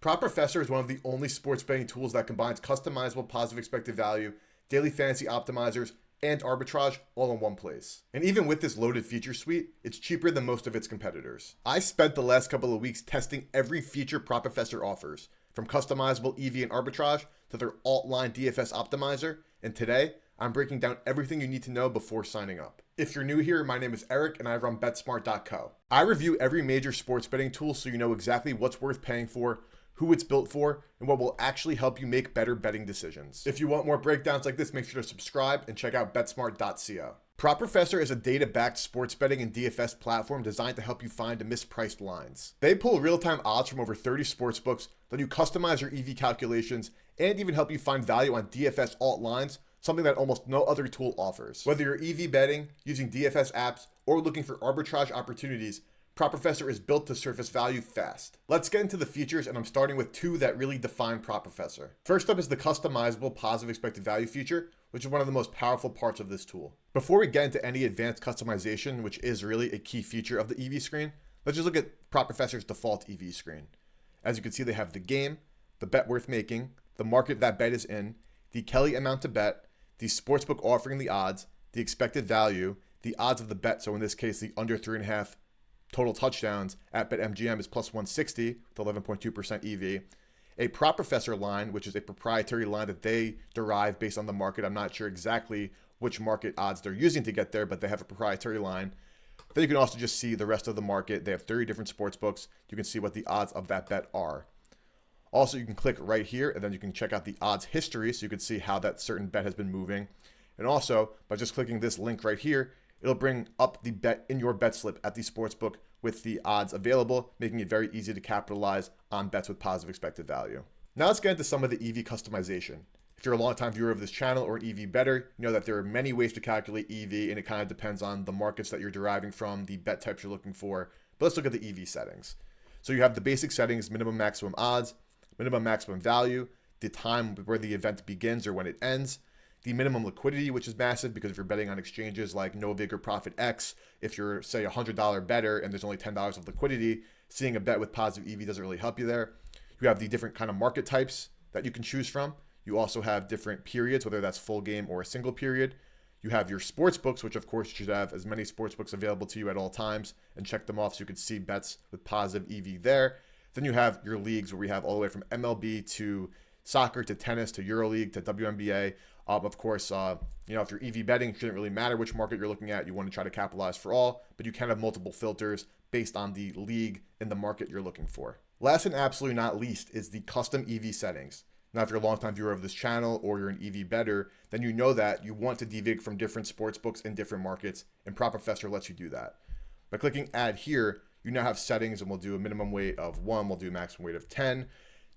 Prop Professor is one of the only sports betting tools that combines customizable positive expected value, daily fantasy optimizers, and arbitrage all in one place. And even with this loaded feature suite, it's cheaper than most of its competitors. I spent the last couple of weeks testing every feature Prop Professor offers, from customizable EV and arbitrage to their alt-line DFS optimizer, and today, I'm breaking down everything you need to know before signing up. If you're new here, my name is Eric and I run BetSmart.co. I review every major sports betting tool so you know exactly what's worth paying for, who it's built for, and what will actually help you make better betting decisions. If you want more breakdowns like this, make sure to subscribe and check out BetSmart.co. Prop Professor is a data-backed sports betting and DFS platform designed to help you find mispriced lines. They pull real-time odds from over 30 sportsbooks, let you customize your EV calculations, and even help you find value on DFS alt lines, something that almost no other tool offers. Whether you're EV betting, using DFS apps, or looking for arbitrage opportunities, Prop Professor is built to surface value fast. Let's get into the features, and I'm starting with two that really define Prop Professor. First up is the customizable positive expected value feature, which is one of the most powerful parts of this tool. Before we get into any advanced customization, which is really a key feature of the EV screen, let's just look at Prop Professor's default EV screen. As you can see, they have the game, the bet worth making, the market that bet is in, the Kelly amount to bet, the sportsbook offering the odds, the expected value, the odds of the bet, so in this case, the under 3.5 total touchdowns at BetMGM is plus 160 with 11.2% EV. A Prop Professor line, which is a proprietary line that they derive based on the market. I'm not sure exactly which market odds they're using to get there, but they have a proprietary line. Then you can also just see the rest of the market. They have 30 different sports books. You can see what the odds of that bet are. Also, you can click right here, and then you can check out the odds history, so you can see how that certain bet has been moving. And also, by just clicking this link right here, it'll bring up the bet in your bet slip at the sportsbook with the odds available, making it very easy to capitalize on bets with positive expected value. Now let's get into some of the EV customization. If you're a longtime viewer of this channel or an EV bettor, you know that there are many ways to calculate EV, and it kind of depends on the markets that you're deriving from, the bet types you're looking for. But let's look at the EV settings. So you have the basic settings: minimum maximum odds, minimum maximum value, the time where the event begins or when it ends, the minimum liquidity, which is massive because if you're betting on exchanges like No Big or Profit X, if you're, say, a $100 bettor and there's only $10 of liquidity, seeing a bet with positive EV doesn't really help you there. You have the different kind of market types that you can choose from. You also have different periods, whether that's full game or a single period. You have your sports books, which of course you should have as many sports books available to you at all times and check them off so you can see bets with positive EV there. Then you have your leagues, where we have all the way from MLB to soccer to tennis to EuroLeague to WNBA. Of course, if you're EV betting, it shouldn't really matter which market you're looking at. You want to try to capitalize for all, but you can have multiple filters based on the league and the market you're looking for. Last and absolutely not least is the custom EV settings. Now, if you're a longtime viewer of this channel or you're an EV bettor, then you know that you want to deviate from different sports books in different markets, and Prop Professor lets you do that. By clicking add here, you now have settings, and we'll do a minimum weight of 1, we'll do a maximum weight of 10.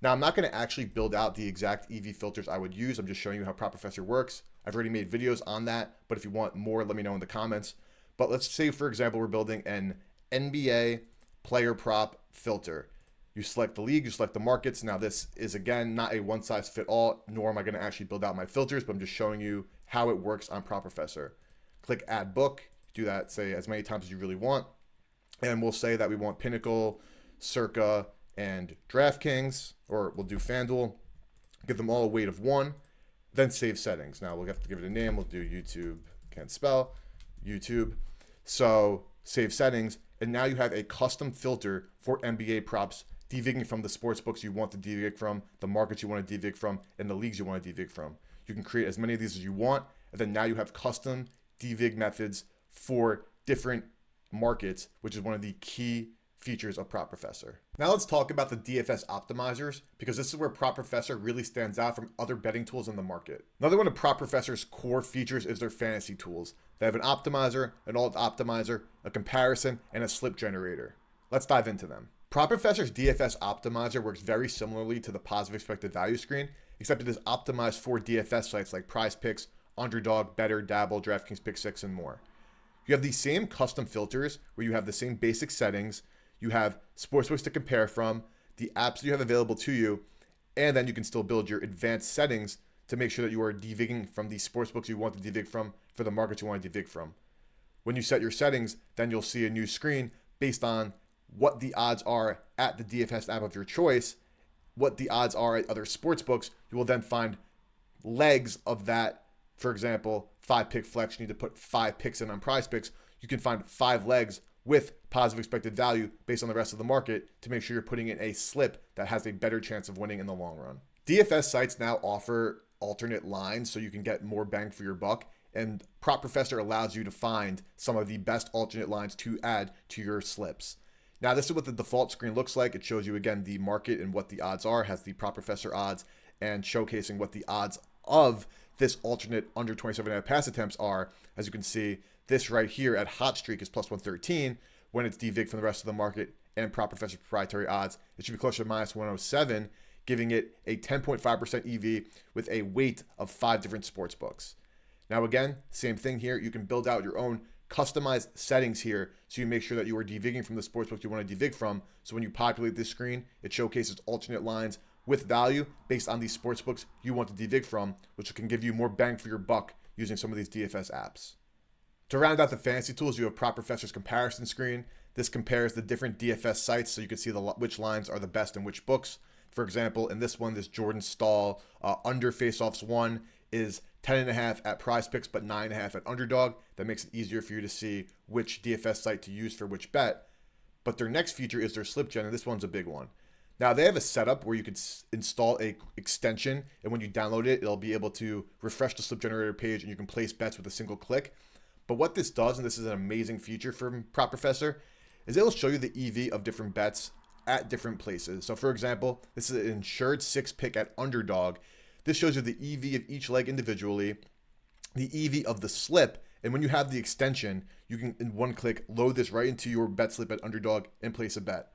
Now, I'm not going to actually build out the exact EV filters I would use. I'm just showing you how Prop Professor works. I've already made videos on that, but if you want more, let me know in the comments. But let's say, for example, we're building an NBA player prop filter. You select the league, you select the markets. Now, this is, again, not a one-size-fit-all, nor am I going to actually build out my filters, but I'm just showing you how it works on Prop Professor. Click Add Book. Do that, say, as many times as you really want. And we'll say that we want Pinnacle, Circa, and DraftKings, or we'll do FanDuel, give them all a weight of 1, then save settings. Now we'll have to give it a name. We'll do YouTube, can't spell, YouTube. So save settings, and now you have a custom filter for NBA props, deviating from the sports books you want to deviate from, the markets you want to deviate from, and the leagues you want to deviate from. You can create as many of these as you want, and then now you have custom devig methods for different markets, which is one of the key features of Prop Professor. Now let's talk about the DFS Optimizers, because this is where Prop Professor really stands out from other betting tools in the market. Another one of Prop Professor's core features is their fantasy tools. They have an optimizer, an alt optimizer, a comparison, and a slip generator. Let's dive into them. Prop Professor's DFS Optimizer works very similarly to the positive expected value screen, except it is optimized for DFS sites like Prize Picks, Underdog, Better, Dabble, DraftKings Pick 6, and more. You have these same custom filters where you have the same basic settings. You have sportsbooks to compare from, the apps you have available to you, and then you can still build your advanced settings to make sure that you are devigging from the sportsbooks you want to devig from for the markets you want to devig from. When you set your settings, then you'll see a new screen based on what the odds are at the DFS app of your choice, what the odds are at other sports books, you will then find legs of that. For example, 5-pick flex, you need to put 5 picks in on Prize Picks. You can find 5 legs with positive expected value based on the rest of the market to make sure you're putting in a slip that has a better chance of winning in the long run. DFS sites now offer alternate lines so you can get more bang for your buck, and Prop Professor allows you to find some of the best alternate lines to add to your slips. Now, this is what the default screen looks like. It shows you, again, the market and what the odds are, has the Prop Professor odds, and showcasing what the odds of this alternate under 27.5 pass attempts are. As you can see, this right here at Hot Streak is plus 113 when it's devig from the rest of the market, and Prop Professor proprietary odds, it should be closer to minus 107, giving it a 10.5% EV with a weight of 5 different sports books. Now, again, same thing here. You can build out your own customized settings here so you make sure that you are devigging from the sportsbook you want to devig from. So when you populate this screen, it showcases alternate lines with value based on these sportsbooks you want to devig from, which can give you more bang for your buck using some of these DFS apps. To round out the fantasy tools, you have Prop Professor's comparison screen. This compares the different DFS sites so you can see which lines are the best in which books. For example, in this one, this Jordan Stahl under faceoffs 1 is 10.5 at Prize Picks, but 9.5 at Underdog. That makes it easier for you to see which DFS site to use for which bet. But their next feature is their slip gen, and this one's a big one. Now, they have a setup where you could install a extension, and when you download it, it'll be able to refresh the slip generator page, and you can place bets with a single click. But what this does, and this is an amazing feature from Prop Professor, is it'll show you the EV of different bets at different places. So, for example, this is an insured 6-pick at Underdog. This shows you the EV of each leg individually, the EV of the slip, and when you have the extension, you can, in one click, load this right into your bet slip at Underdog and place a bet.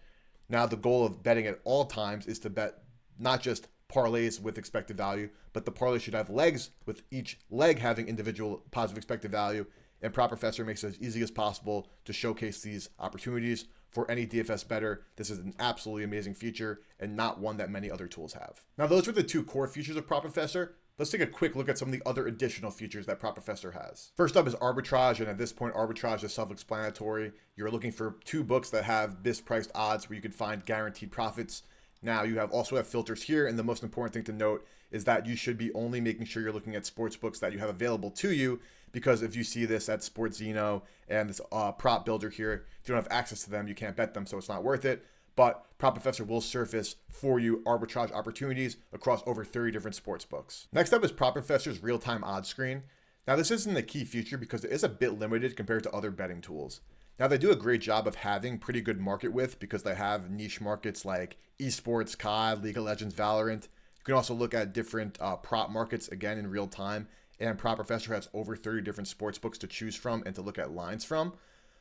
Now, the goal of betting at all times is to bet not just parlays with expected value, but the parlay should have legs with each leg having individual positive expected value. And Prop Professor makes it as easy as possible to showcase these opportunities for any DFS bettor. This is an absolutely amazing feature and not one that many other tools have. Now, those were the 2 core features of Prop Professor. Let's take a quick look at some of the other additional features that Prop Professor has. First up is Arbitrage, and at this point, Arbitrage is self-explanatory. You're looking for 2 books that have mispriced odds where you can find guaranteed profits. Now, you also have filters here, and the most important thing to note is that you should be only making sure you're looking at sports books that you have available to you, because if you see this at SportsZeno and this prop builder here, if you don't have access to them, you can't bet them, so it's not worth it. But Prop Professor will surface for you arbitrage opportunities across over 30 different sports books. Next up is Prop Professor's real-time odds screen. Now, this isn't a key feature because it is a bit limited compared to other betting tools. Now, they do a great job of having pretty good market width because they have niche markets like esports, COD, League of Legends, Valorant. You can also look at different prop markets, again, in real time. And Prop Professor has over 30 different sports books to choose from and to look at lines from.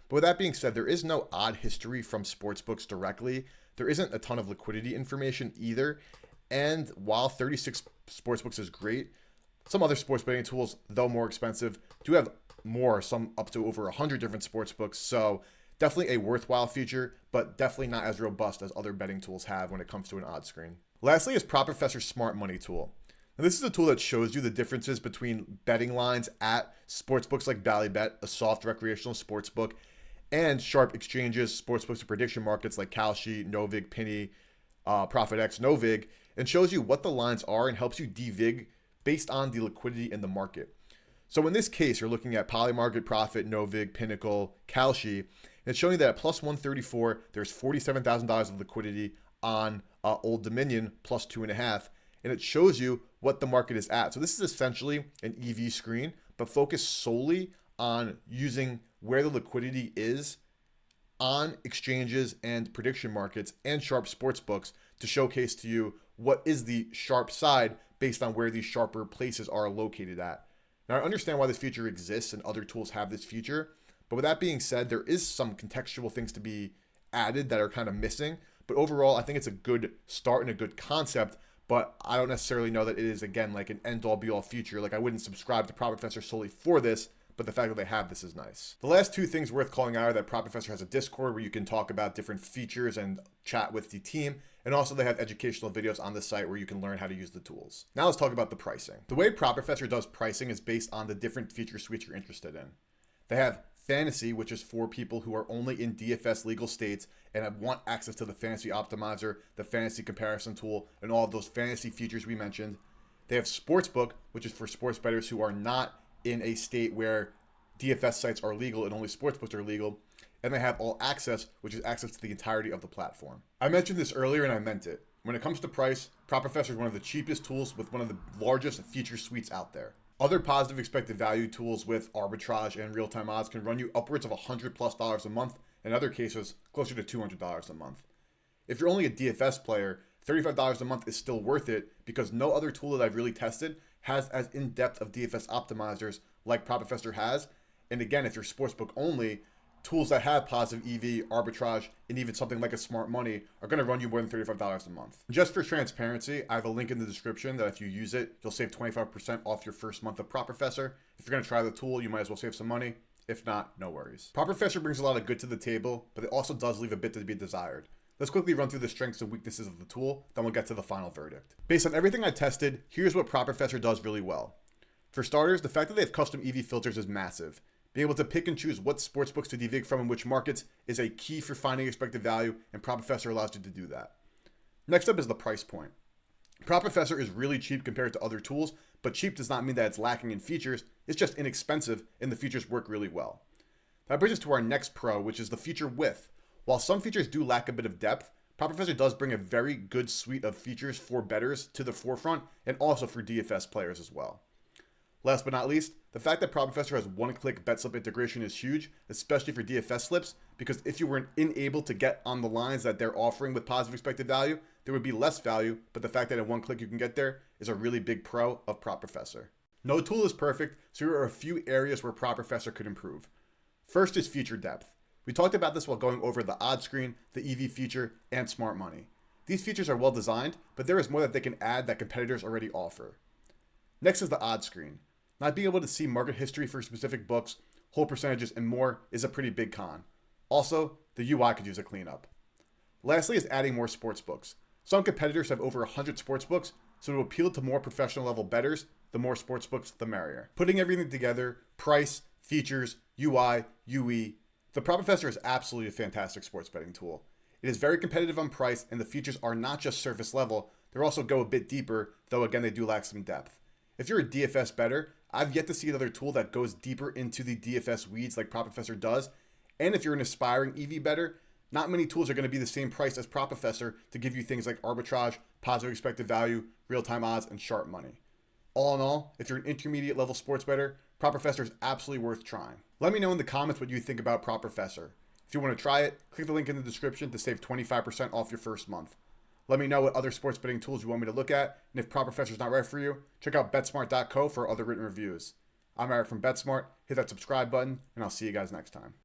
But with that being said, there is no odd history from sports books directly. There isn't a ton of liquidity information either. And while 36 sports books is great, some other sports betting tools, though more expensive, do have more, some up to over 100 different sports books. So definitely a worthwhile feature, but definitely not as robust as other betting tools have when it comes to an odds screen. Lastly is Prop Professor's Smart Money tool. Now, this is a tool that shows you the differences between betting lines at sportsbooks like Ballybet, a soft recreational sportsbook, and sharp exchanges, sportsbooks and prediction markets like Kalshi, Novig, Penny, ProfitX, Novig, and shows you what the lines are and helps you devig based on the liquidity in the market. So in this case, you're looking at Polymarket, Profit, Novig, Pinnacle, Kalshi, and it's showing you that at plus 134, there's $47,000 of liquidity on Old Dominion plus 2.5, and it shows you what the market is at. So this is essentially an EV screen, but focused solely on using where the liquidity is on exchanges and prediction markets and sharp sports books to showcase to you what is the sharp side based on where these sharper places are located at. Now, I understand why this feature exists and other tools have this feature, but with that being said, there is some contextual things to be added that are kind of missing. But overall, I think it's a good start and a good concept, but I don't necessarily know that it is, again, like an end-all be-all feature. Like, I wouldn't subscribe to Prop Professor solely for this, but the fact that they have this is nice. The last 2 things worth calling out are that Prop Professor has a Discord where you can talk about different features and chat with the team, and also they have educational videos on the site where you can learn how to use the tools. Now let's talk about the pricing. The way Prop Professor does pricing is based on the different feature suites you're interested in. They have Fantasy, which is for people who are only in DFS legal states and want access to the Fantasy Optimizer, the Fantasy Comparison Tool, and all of those fantasy features we mentioned. They have Sportsbook, which is for sports bettors who are not in a state where DFS sites are legal and only sportsbooks are legal. And they have All Access, which is access to the entirety of the platform. I mentioned this earlier and I meant it. When it comes to price, Prop Professor is one of the cheapest tools with one of the largest feature suites out there. Other positive expected value tools with arbitrage and real-time odds can run you upwards of $100+ a month, in other cases, closer to $200 a month. If you're only a DFS player, $35 a month is still worth it because no other tool that I've really tested has as in-depth of DFS optimizers like Prop Professor has. And again, if you're sportsbook only, tools that have positive EV, arbitrage, and even something like a smart money are going to run you more than $35 a month. Just for transparency, I have a link in the description that if you use it, you'll save 25% off your first month of Prop Professor. If you're going to try the tool, you might as well save some money. If not, no worries. Prop Professor brings a lot of good to the table, but it also does leave a bit to be desired. Let's quickly run through the strengths and weaknesses of the tool, then we'll get to the final verdict. Based on everything I tested, here's what Prop Professor does really well. For starters, the fact that they have custom EV filters is massive. Being able to pick and choose what sportsbooks to deviate from in which markets is a key for finding expected value, and Prop Professor allows you to do that. Next up is the price point. Prop Professor is really cheap compared to other tools, but cheap does not mean that it's lacking in features. It's just inexpensive, and the features work really well. That brings us to our next pro, which is the feature width. While some features do lack a bit of depth, Prop Professor does bring a very good suite of features for bettors to the forefront, and also for DFS players as well. Last but not least, the fact that Prop Professor has one-click bet slip integration is huge, especially for DFS slips, because if you were unable to get on the lines that they're offering with positive expected value, there would be less value, but the fact that in one click you can get there is a really big pro of Prop Professor. No tool is perfect, so here are a few areas where Prop Professor could improve. First is feature depth. We talked about this while going over the odd screen, the EV feature, and smart money. These features are well designed, but there is more that they can add that competitors already offer. Next is the odd screen. Not being able to see market history for specific books, hold percentages, and more is a pretty big con. Also, the UI could use a cleanup. Lastly is adding more sports books. Some competitors have over 100 sports books, so to appeal to more professional level bettors, the more sports books, the merrier. Putting everything together, price, features, UI, UE, the Prop Professor is absolutely a fantastic sports betting tool. It is very competitive on price, and the features are not just surface level, they also go a bit deeper, though again they do lack some depth. If you're a DFS bettor, I've yet to see another tool that goes deeper into the DFS weeds like Prop Professor does. And if you're an aspiring EV bettor, not many tools are going to be the same price as Prop Professor to give you things like arbitrage, positive expected value, real-time odds, and sharp money. All in all, if you're an intermediate level sports bettor, Prop Professor is absolutely worth trying. Let me know in the comments what you think about Prop Professor. If you want to try it, click the link in the description to save 25% off your first month. Let me know what other sports betting tools you want me to look at, and if Prop Professor is not right for you, check out BetSmart.co for other written reviews. I'm Eric from BetSmart. Hit that subscribe button, and I'll see you guys next time.